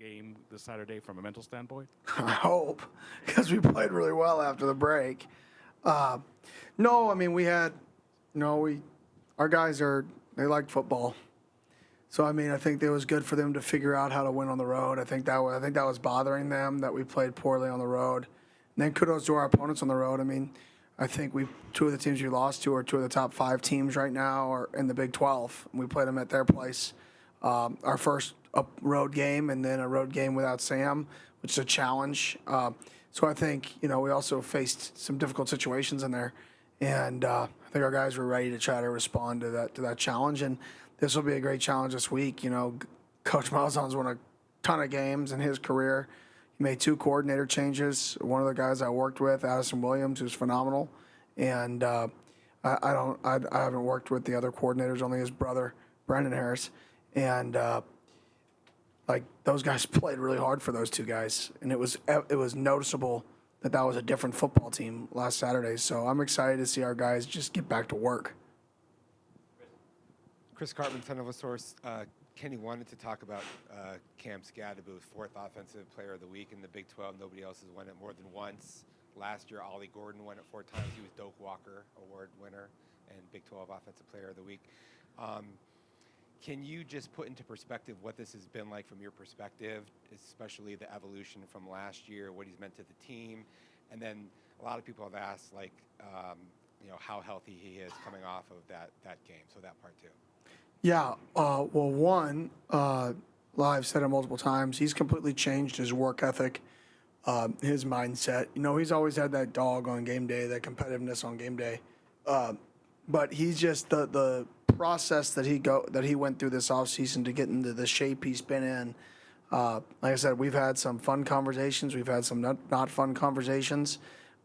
game this Saturday from a mental standpoint? I hope, because we played really well after the break. No, I mean, our guys they like football. So, I mean, I think it was good for them to figure out how to win on the road. I think that was bothering them, that we played poorly on the road. And then kudos to our opponents on the road. I mean, I think two of the teams we lost to are two of the top 5 teams right now are in the Big 12. We played them at their place. Our first road game and then a road game without Sam, which is a challenge. So I think, we also faced some difficult situations in there. And I think our guys were ready to try to respond to that challenge. And this will be a great challenge this week. Coach Malzahn's won a ton of games in his career. He made 2 coordinator changes. One of the guys I worked with, Addison Williams, who's phenomenal. And I haven't worked with the other coordinators, only his brother, Brandon Harris. And those guys played really hard for those 2 guys. And it was noticeable that was a different football team last Saturday. So I'm excited to see our guys just get back to work. Chris Cartman, Son of a Source. Kenny wanted to talk about Cam Swinney, 4th Offensive Player of the Week in the Big 12. Nobody else has won it more than once. Last year, Ollie Gordon won it 4 times. He was Doak Walker Award winner and Big 12 Offensive Player of the Week. Can you just put into perspective what this has been like from your perspective, especially the evolution from last year, what he's meant to the team? And then a lot of people have asked, how healthy he is coming off of that game. So that part too. Yeah. Well, one, I've said it multiple times, he's completely changed his work ethic, his mindset. He's always had that dog on game day, that competitiveness on game day. But he's just the process that he went through this offseason to get into the shape he's been in. Like I said, we've had some fun conversations. We've had some not fun conversations.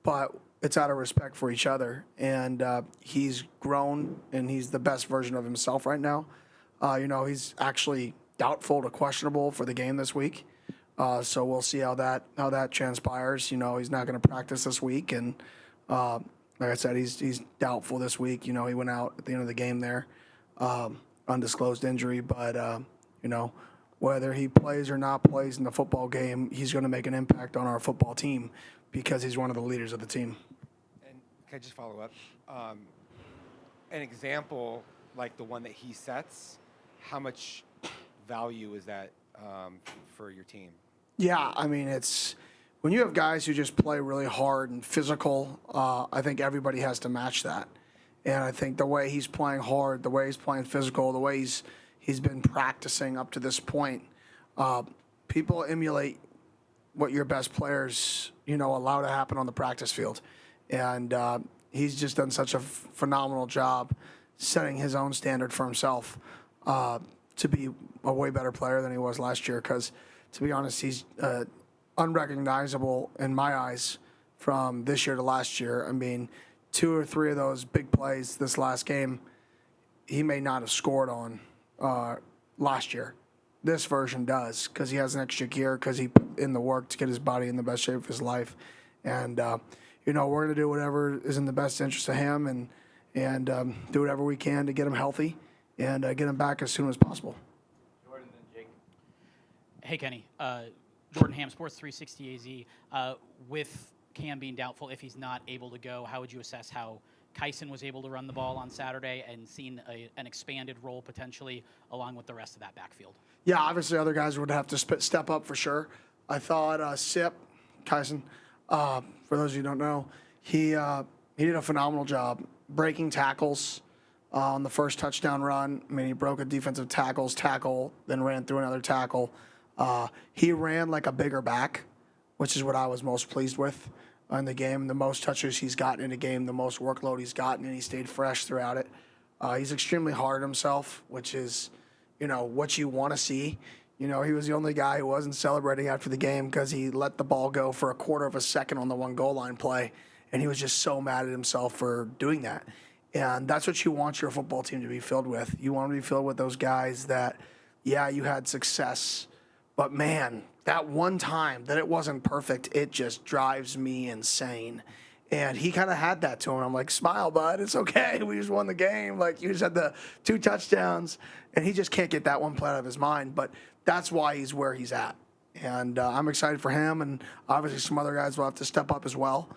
But it's out of respect for each other. And he's grown, and he's the best version of himself right now. He's actually doubtful to questionable for the game this week. So we'll see how that transpires. He's not going to practice this week. And like I said, he's doubtful this week. He went out at the end of the game there, undisclosed injury. But, whether he plays or not plays in the football game, he's going to make an impact on our football team because he's one of the leaders of the team. And can I just follow up? An example like the one that he sets, how much value is that for your team? Yeah, I mean, it's when you have guys who just play really hard and physical, I think everybody has to match that. And I think the way he's playing hard, the way he's playing physical, the way he's been practicing up to this point, people emulate what your best players, allow to happen on the practice field. And he's just done such a phenomenal job setting his own standard for himself to be a way better player than he was last year. Because, to be honest, he's unrecognizable in my eyes from this year to last year. I mean, 2 or 3 of those big plays this last game, he may not have scored on last year. This version does because he has an extra gear because he put in the work to get his body in the best shape of his life. And, we're going to do whatever is in the best interest of him and do whatever we can to get him healthy and get him back as soon as possible. Jordan and Jake. Hey, Kenny. Jordan Ham, Sports 360 AZ. With Cam being doubtful, if he's not able to go, how would you assess how Kyson was able to run the ball on Saturday and seen an expanded role potentially along with the rest of that backfield? Yeah, obviously other guys would have to step up for sure. I thought Sip, Kyson, for those of you who don't know, he did a phenomenal job breaking tackles on the first touchdown run. I mean, he broke a defensive tackle, then ran through another tackle. He ran like a bigger back, which is what I was most pleased with in the game. The most touches he's gotten in a game, the most workload he's gotten, and he stayed fresh throughout it. He's extremely hard on himself, which is, what you want to see. He was the only guy who wasn't celebrating after the game because he let the ball go for a quarter of a second on the 1 goal line play, and he was just so mad at himself for doing that. And that's what you want your football team to be filled with. You want to be filled with those guys that, yeah, you had success, but man, that one time that it wasn't perfect, it just drives me insane. And he kind of had that to him. I'm like, smile, bud. It's okay. We just won the game. Like, you just had the 2 touchdowns. And he just can't get that one play out of his mind. But that's why he's where he's at. And I'm excited for him, and obviously some other guys will have to step up as well,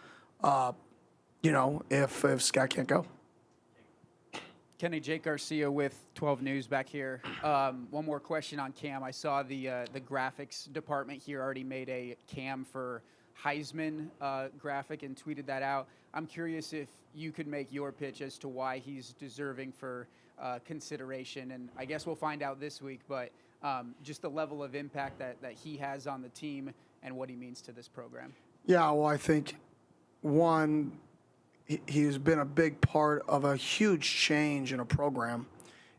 if Scott can't go. Kenny, Jake Garcia with 12 News back here. One more question on Cam. I saw the graphics department here already made a Cam for Heisman graphic and tweeted that out. I'm curious if you could make your pitch as to why he's deserving for consideration, and I guess we'll find out this week, but just the level of impact that he has on the team and what he means to this program. Yeah, well, I think, one, he's been a big part of a huge change in a program.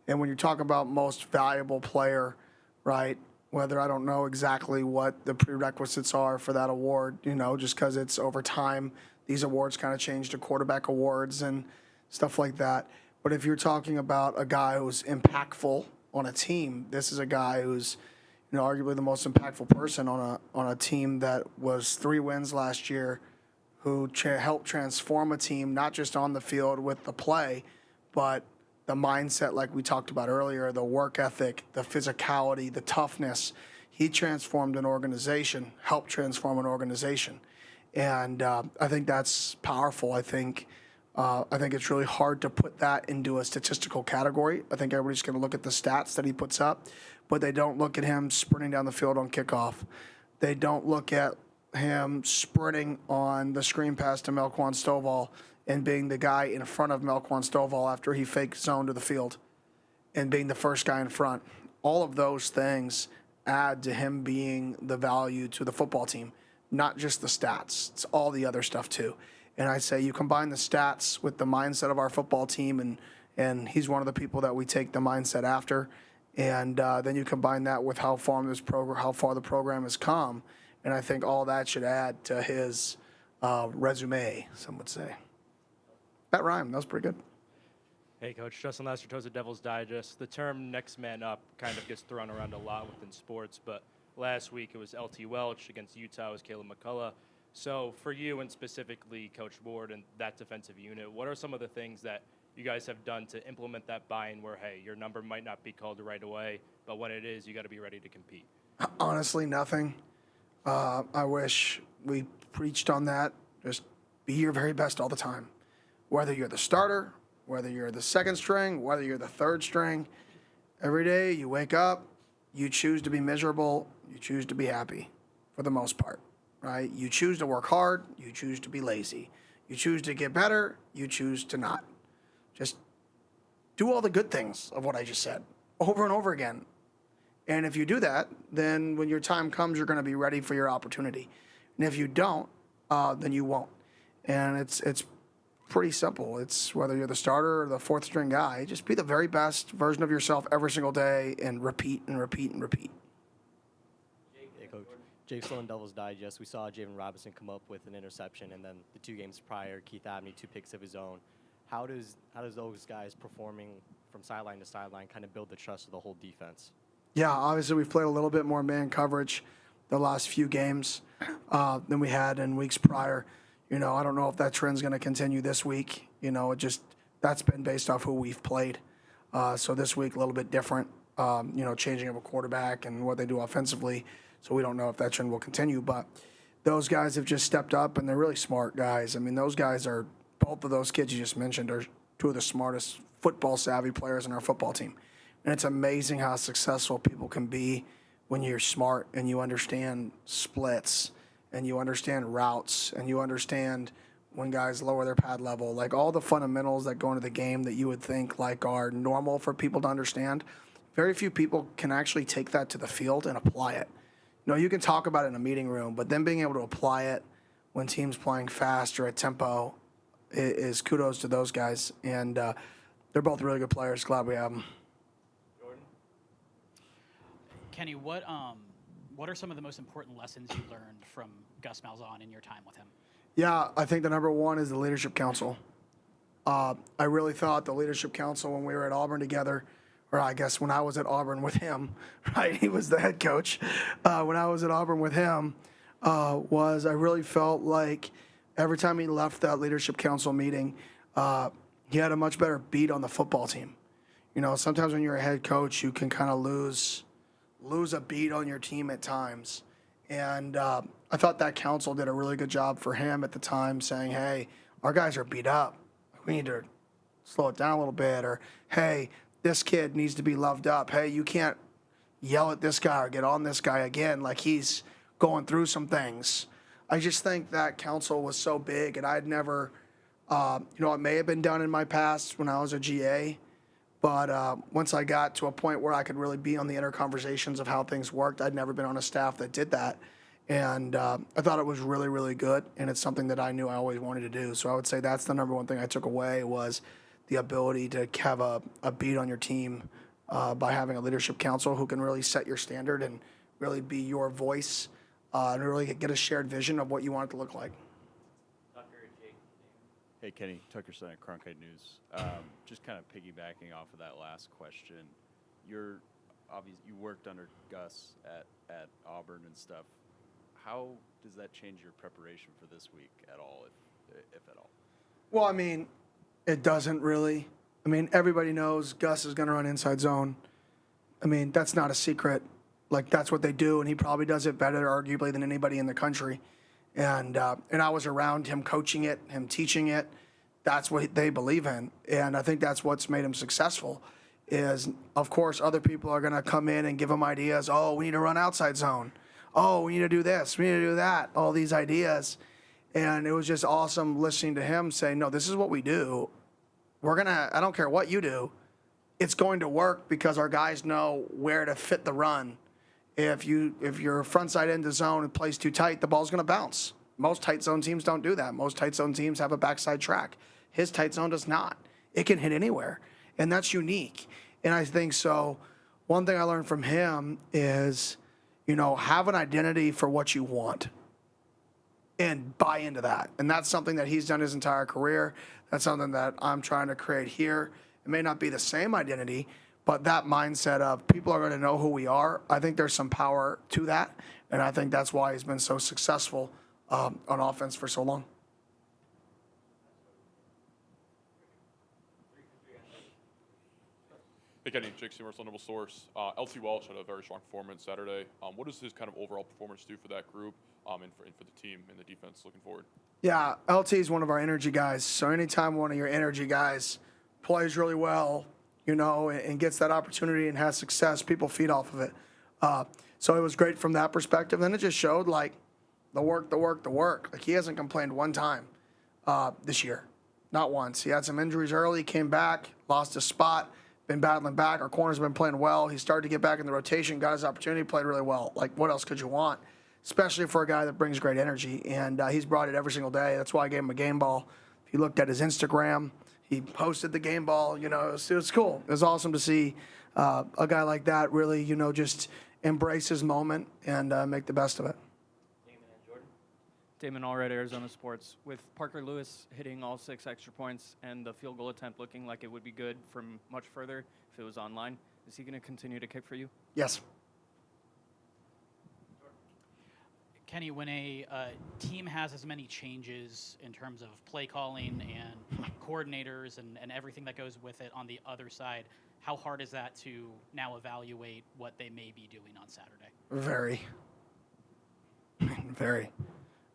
And when you talk about most valuable player, right, whether I don't know exactly what the prerequisites are for that award, just because it's over time, these awards kind of change to quarterback awards and stuff like that. But if you're talking about a guy who's impactful on a team, this is a guy who's, arguably the most impactful person on a team that was 3 wins last year, who helped transform a team, not just on the field with the play, but the mindset, like we talked about earlier, the work ethic, the physicality, the toughness. He transformed an organization, helped transform an organization. And I think that's powerful. I think it's really hard to put that into a statistical category. I think everybody's going to look at the stats that he puts up, but they don't look at him sprinting down the field on kickoff. They don't look at him sprinting on the screen pass to Melquan Stovall and being the guy in front of Melquan Stovall after he fake zoned to the field and being the first guy in front. All of those things add to him being the value to the football team, not just the stats. It's all the other stuff too. And I say you combine the stats with the mindset of our football team, and he's one of the people that we take the mindset after. And then you combine that with how far the program has come. And I think all that should add to his resume, some would say. That rhymed. That was pretty good. Hey, Coach. Justin Lastertosa, Devil's Digest. The term next man up kind of gets thrown around a lot within sports, but last week it was LT Welsh. Against Utah it was Caleb McCulla. So for you and specifically Coach Ward and that defensive unit, what are some of the things that you guys have done to implement that buy-in where, hey, your number might not be called right away, but when it is, you got to be ready to compete? Honestly, nothing. I wish we preached on that. Just be your very best all the time. Whether you're the starter, whether you're the second string, whether you're the third string, every day you wake up, you choose to be miserable, you choose to be happy for the most part, right? You choose to work hard, you choose to be lazy. You choose to get better, you choose to not. Just do all the good things of what I just said over and over again. And if you do that, then when your time comes, you're going to be ready for your opportunity. And if you don't, then you won't. And it's pretty simple. It's whether you're the starter or the fourth string guy, just be the very best version of yourself every single day and repeat and repeat and repeat. Hey, Coach. Jake Sloan, Devil's Digest. We saw JaVon Robinson come up with an interception, and then the 2 games prior, Keith Abney, 2 picks of his own. How does those guys performing from sideline to sideline kind of build the trust of the whole defense? Yeah, obviously we've played a little bit more man coverage the last few games than we had in weeks prior. I don't know if that trend's going to continue this week. That's been based off who we've played. So this week a little bit different, changing of a quarterback and what they do offensively. So we don't know if that trend will continue. But those guys have just stepped up, and they're really smart guys. I mean, those guys are, both of those kids you just mentioned are 2 of the smartest football savvy players in our football team. And it's amazing how successful people can be when you're smart and you understand splits and you understand routes and you understand when guys lower their pad level, like all the fundamentals that go into the game that you would think like are normal for people to understand. Very few people can actually take that to the field and apply it. You can talk about it in a meeting room, but then being able to apply it when teams playing fast or at tempo is kudos to those guys. And they're both really good players. Glad we have them. Kenny, what are some of the most important lessons you learned from Gus Malon in your time with him? Yeah, I think the number one is the Leadership Council. I really thought the Leadership Council when we were at Auburn together, or I guess when I was at Auburn with him, right? He was the head coach. When I was at Auburn with him, I really felt like every time he left that Leadership Council meeting, he had a much better beat on the football team. Sometimes when you're a head coach, you can kind of lose a beat on your team at times. And I thought that council did a really good job for him at the time, saying, hey, our guys are beat up. We need to slow it down a little bit. Or, hey, this kid needs to be loved up. Hey, you can't yell at this guy or get on this guy again like he's going through some things. I just think that council was so big, and I'd never, it may have been done in my past when I was a GA, but once I got to a point where I could really be on the inner conversations of how things worked, I'd never been on a staff that did that. And I thought it was really, really good, and it's something that I knew I always wanted to do. So I would say that's the number one thing I took away was the ability to have a beat on your team by having a leadership council who can really set your standard and really be your voice and really get a shared vision of what you want it to look like. Hey, Kenny, Tucker Stein, Cronkite News. Just kind of piggybacking off of that last question, you worked under Gus at Auburn and stuff. How does that change your preparation for this week at all, if at all? Well, I mean, it doesn't really. I mean, everybody knows Gus is going to run inside zone. I mean, that's not a secret. Like, that's what they do, and he probably does it better, arguably, than anybody in the country. And I was around him coaching it, him teaching it. That's what they believe in, and I think that's what's made him successful. Is, of course, other people are going to come in and give him ideas. Oh, we need to run outside zone. Oh, we need to do this. We need to do that. All these ideas. And it was just awesome listening to him say, no, this is what we do. I don't care what you do. It's going to work because our guys know where to fit the run. If your front side end of zone and plays too tight, the ball's going to bounce. Most tight zone teams don't do that. Most tight zone teams have a backside track. His tight zone does not. It can hit anywhere. And that's unique. And I think so. One thing I learned from him is, have an identity for what you want and buy into that. And that's something that he's done his entire career. That's something that I'm trying to create here. It may not be the same identity, but that mindset of people are going to know who we are, I think there's some power to that. And I think that's why he's been so successful on offense for so long. Hey, Kenny, Jake Seymour, Noble Source. LT Welsh had a very strong performance Saturday. What does his kind of overall performance do for that group and for the team and the defense looking forward? Yeah, LT is one of our energy guys. So anytime one of your energy guys plays really well, and gets that opportunity and has success, people feed off of it. So it was great from that perspective. Then it just showed, the work. Like, he hasn't complained one time this year. Not once. He had some injuries early, came back, lost his spot, been battling back. Our corner's been playing well. He started to get back in the rotation, got his opportunity, played really well. Like, what else could you want? Especially for a guy that brings great energy. And he's brought it every single day. That's why I gave him a game ball. If you looked at his Instagram, he posted the game ball. It was cool. It was awesome to see a guy like that really, just embrace his moment and make the best of it. Damon Allred, Arizona Sports. With Parker Lewis hitting all 6 extra points and the field goal attempt looking like it would be good from much further if it was online, is he going to continue to kick for you? Yes. Kenny, when a team has as many changes in terms of play calling and coordinators and everything that goes with it on the other side, how hard is that to now evaluate what they may be doing on Saturday? Very.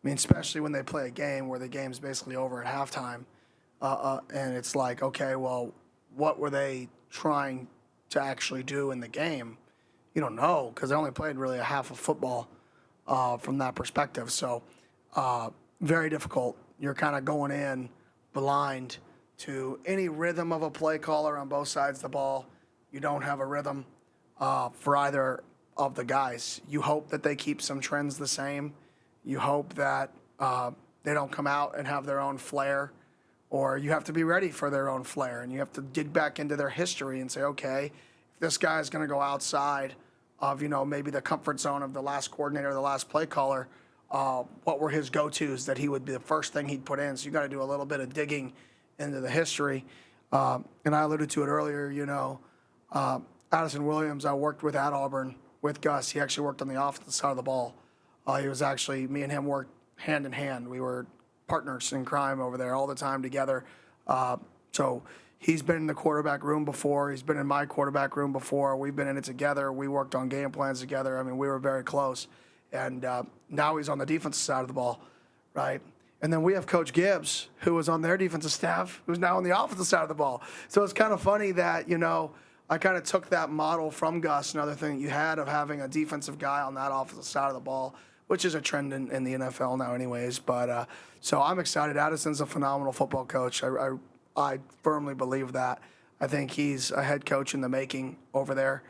I mean, especially when they play a game where the game's basically over at halftime, and it's like, okay, well, what were they trying to actually do in the game? You don't know, because they only played really a half of football from that perspective. So very difficult. You're kind of going in blind to any rhythm of a play caller on both sides of the ball. You don't have a rhythm for either of the guys. You hope that they keep some trends the same. You hope that they don't come out and have their own flair, or you have to be ready for their own flair, and you have to dig back into their history and say, okay, if this guy is going to go outside of, maybe the comfort zone of the last coordinator or the last play caller, what were his go-tos that he would be the first thing he'd put in? So you got to do a little bit of digging into the history. And I alluded to it earlier, Addison Williams, I worked with at Auburn with Gus. He actually worked on the offensive side of the ball. Me and him worked hand in hand. We were partners in crime over there all the time together. So he's been in the quarterback room before. He's been in my quarterback room before. We've been in it together. We worked on game plans together. I mean, we were very close. And now he's on the defensive side of the ball, right? And then we have Coach Gibbs, who was on their defensive staff, who's now on the offensive side of the ball. So it's kind of funny that, I kind of took that model from Gus, another thing that you had of having a defensive guy on that offensive side of the ball, which is a trend in the NFL now anyways. But so I'm excited. Addison's a phenomenal football coach. I firmly believe that. I think he's a head coach in the making over there.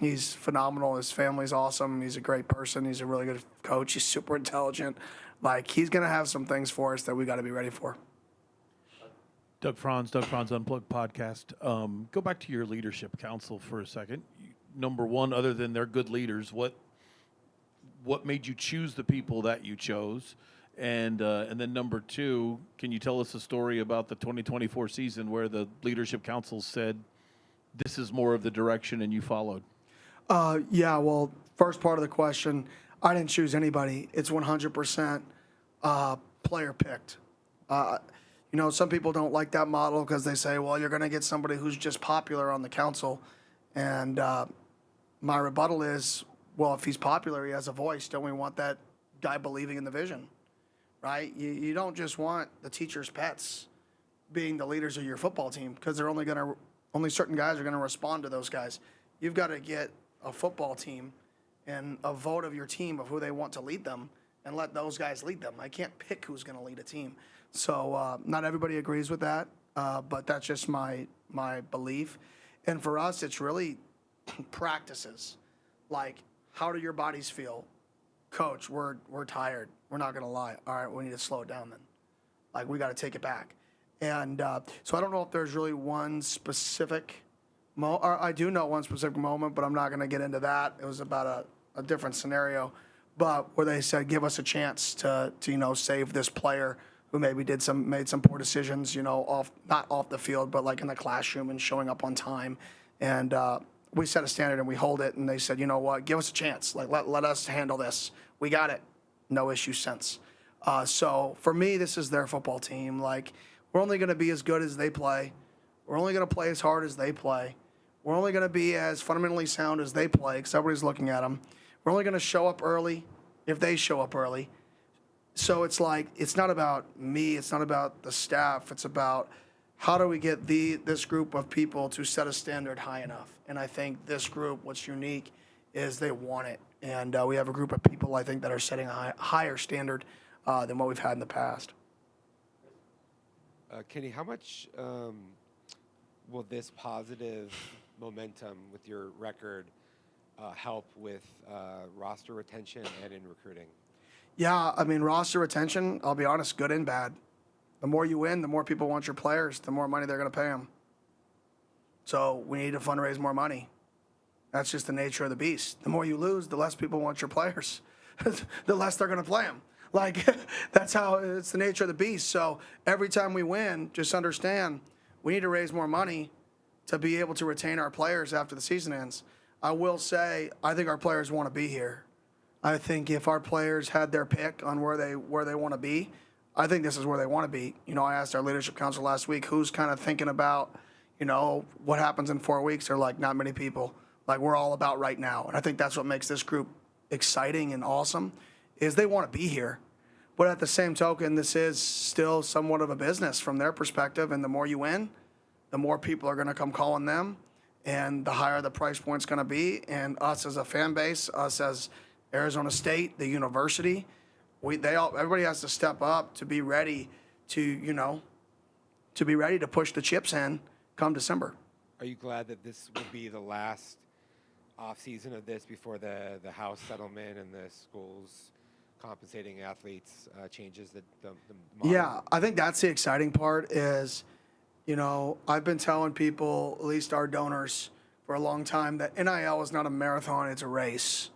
He's phenomenal. His family's awesome. He's a great person. He's a really good coach. He's super intelligent. Like, he's going to have some things for us that we got to be ready for. Doug Franz Unplugged podcast. Go back to your leadership council for a second. Number one, other than they're good leaders, what made you choose the people that you chose? And then number two, can you tell us a story about the 2024 season where the leadership council said this is more of the direction and you followed? Yeah, well, first part of the question, I didn't choose anybody. It's 100% player picked. Some people don't like that model because they say, well, you're going to get somebody who's just popular on the council. And my rebuttal is, well, if he's popular, he has a voice. Don't we want that guy believing in the vision, right? You don't just want the teacher's pets being the leaders of your football team because they're only certain guys are going to respond to those guys. You've got to get a football team and a vote of your team of who they want to lead them and let those guys lead them. I can't pick who's going to lead a team. So not everybody agrees with that, but that's just my belief. And for us, it's really practices. Like, how do your bodies feel? Coach, we're tired. We're not going to lie. All right, we need to slow it down then. Like, we got to take it back. And so I don't know if there's really one specific I do know one specific moment, but I'm not going to get into that. It was about a different scenario, but where they said, give us a chance to save this player who maybe made some poor decisions, not off the field, but like in the classroom and showing up on time. And we set a standard and we hold it. And they said, you know what, give us a chance. Like, let us handle this. We got it. No issue since. So for me, this is their football team. Like, we're only going to be as good as they play. We're only going to play as hard as they play. We're only going to be as fundamentally sound as they play because everybody's looking at them. We're only going to show up early if they show up early. So it's like, it's not about me. It's not about the staff. It's about how do we get this group of people to set a standard high enough. And I think this group, what's unique is they want it. And we have a group of people, I think, that are setting a higher standard than what we've had in the past. Kenny, how much will this positive momentum with your record help with roster retention and in recruiting? Yeah, I mean, roster retention, I'll be honest, good and bad. The more you win, the more people want your players, the more money they're going to pay them. So we need to fundraise more money. That's just the nature of the beast. The more you lose, the less people want your players. The less they're going to play them. Like, that's how it's the nature of the beast. So every time we win, just understand we need to raise more money to be able to retain our players after the season ends. I will say, I think our players want to be here. I think if our players had their pick on where they want to be, I think this is where they want to be. I asked our leadership council last week, who's kind of thinking about, what happens in 4 weeks. They're like, not many people. Like, we're all about right now. And I think that's what makes this group exciting and awesome, is they want to be here. But at the same token, this is still somewhat of a business from their perspective. And the more you win, the more people are going to come calling them, and the higher the price point's going to be. And us as a fan base, us as Arizona State, the university, everybody has to step up to be ready to push the chips in come December. Are you glad that this will be the last off season of this before the House settlement and the schools compensating athletes changes the model? Yeah, I think that's the exciting part is, I've been telling people, at least our donors, for a long time that NIL is not a marathon, it's a race.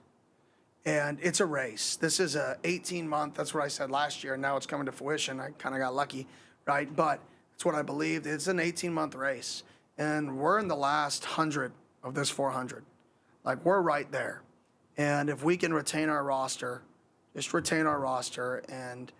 And it's a race. This is a 18-month, that's what I said last year, and now it's coming to fruition. I kind of got lucky, right? But it's what I believed. It's an 18-month race. And we're in the last 100 of this 400. Like, we're right there. And if we can retain our roster, just retain our roster, and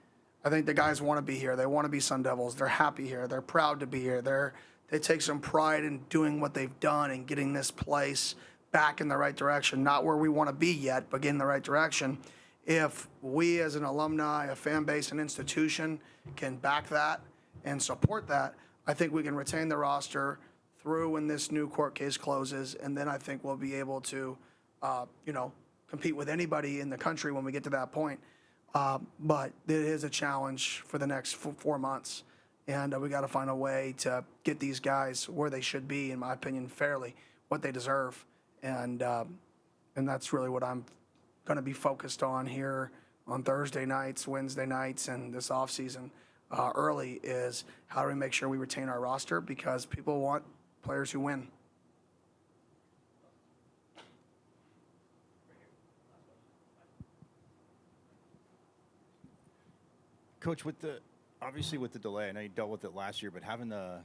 I think the guys want to be here. They want to be Sun Devils. They're happy here. They're proud to be here. They take some pride in doing what they've done and getting this place back in the right direction, not where we want to be yet, but get in the right direction. If we as an alumni, a fan base, an institution can back that and support that, I think we can retain the roster through when this new court case closes, and then I think we'll be able to, compete with anybody in the country when we get to that point. But it is a challenge for the next 4 months, and we got to find a way to get these guys where they should be, in my opinion, fairly, what they deserve, and that's really what I'm going to be focused on here on Thursday nights, Wednesday nights, and this offseason early is how do we make sure we retain our roster, because people want players who win. Coach, with the delay, I know you dealt with it last year, but having the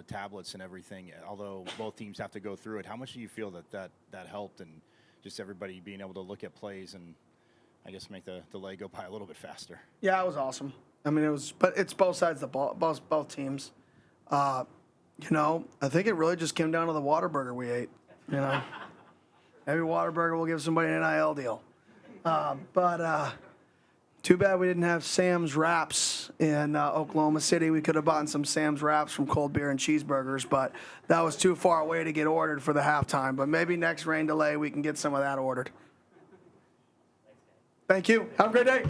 tablets and everything, although both teams have to go through it, how much do you feel that helped, and just everybody being able to look at plays and I guess make the delay go by a little bit faster? Yeah, it was awesome. I mean, but it's both sides of the ball, both teams. I think it really just came down to the Whataburger we ate. Maybe Whataburger will give somebody an NIL deal. But too bad we didn't have Sam's Wraps in Oklahoma City. We could have bought some Sam's Wraps from Cold Beer and Cheeseburgers, but that was too far away to get ordered for the halftime. But maybe next rain delay we can get some of that ordered. Thank you. Have a great day.